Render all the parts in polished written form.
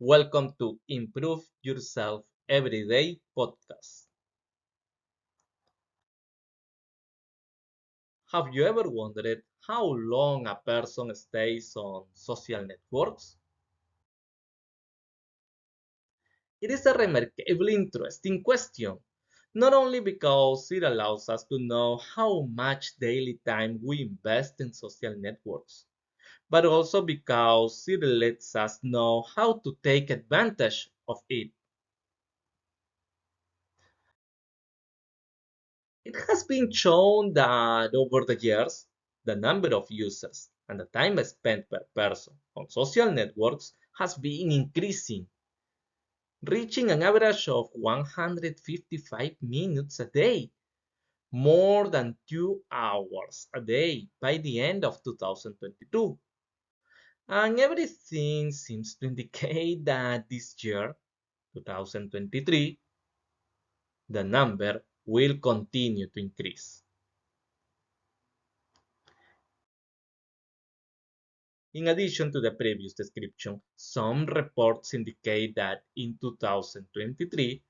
Welcome to Improve Yourself Everyday podcast. Have you ever wondered how long a person stays on social networks? It is a remarkably interesting question, not only because it allows us to know how much daily time we invest in social networks, but also because it lets us know how to take advantage of it. It has been shown that over the years, the number of users and the time spent per person on social networks has been increasing, reaching an average of 155 minutes a day, more than 2 hours a day by the end of 2022. And everything seems to indicate that this year, 2023, the number will continue to increase. In addition to the previous description, some reports indicate that in 2023,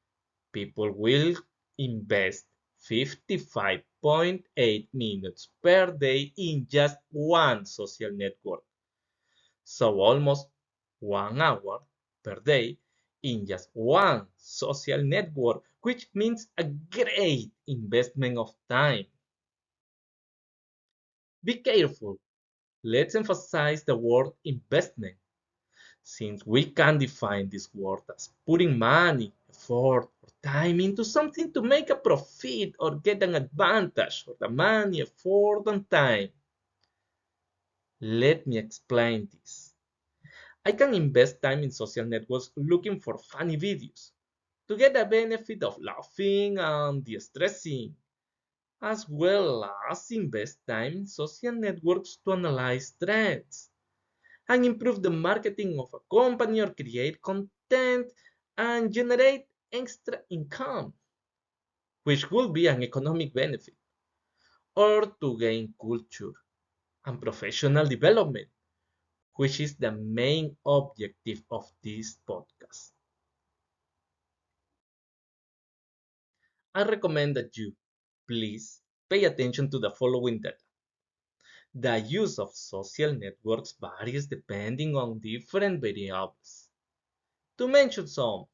people will invest 55.8 minutes per day in just one social network. So almost 1 hour per day in just one social network, which means a great investment of time. Be careful. Let's emphasize the word investment, since we can define this word as putting money, effort, or time into something to make a profit or get an advantage of the money, effort, and time. Let me explain this. I can invest time in social networks looking for funny videos to get the benefit of laughing and de-stressing, as well as invest time in social networks to analyze trends and improve the marketing of a company or create content and generate extra income, which will be an economic benefit, or to gain culture and professional development, which is the main objective of this podcast. I recommend that you please pay attention to the following data. The use of social networks varies depending on different variables. To mention some,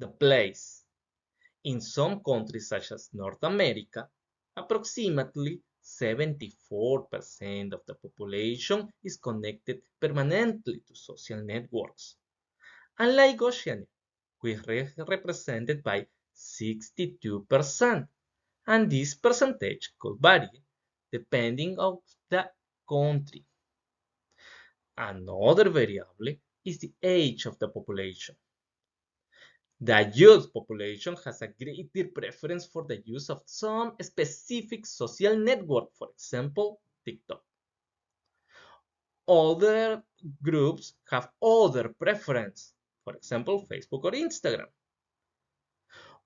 the place. In some countries such as North America, approximately 74% of the population is connected permanently to social networks, unlike Oceania, which is represented by 62%, and this percentage could vary depending on the country. Another variable is the age of the population. The youth population has a greater preference for the use of some specific social network, for example, TikTok. Other groups have other preference, for example, Facebook or Instagram.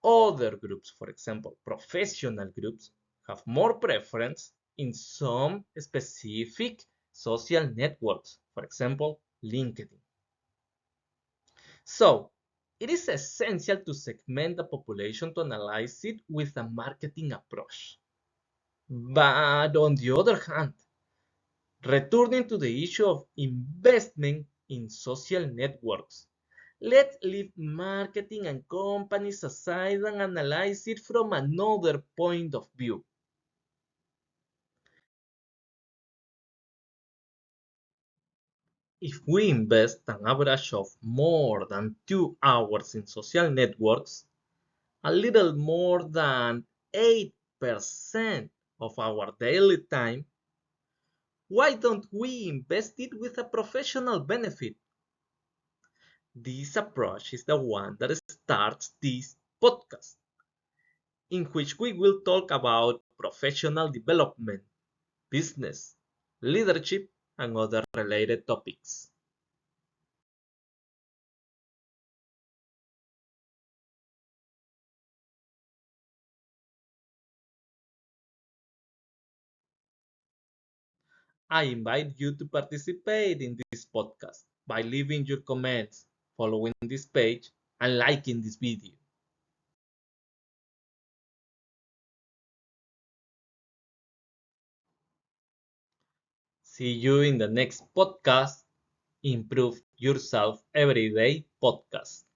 Other groups, for example, professional groups, have more preference in some specific social networks, for example, LinkedIn. So, it is essential to segment the population to analyze it with a marketing approach. But on the other hand, returning to the issue of investment in social networks, let's leave marketing and companies aside and analyze it from another point of view. If we invest an average of more than 2 hours in social networks, a little more than 8% of our daily time, why don't we invest it with a professional benefit? This approach is the one that starts this podcast, in which we will talk about professional development, business, leadership, and other related topics. I invite you to participate in this podcast by leaving your comments following this page, and liking this video. See you in the next podcast. Improve Yourself Every Day podcast.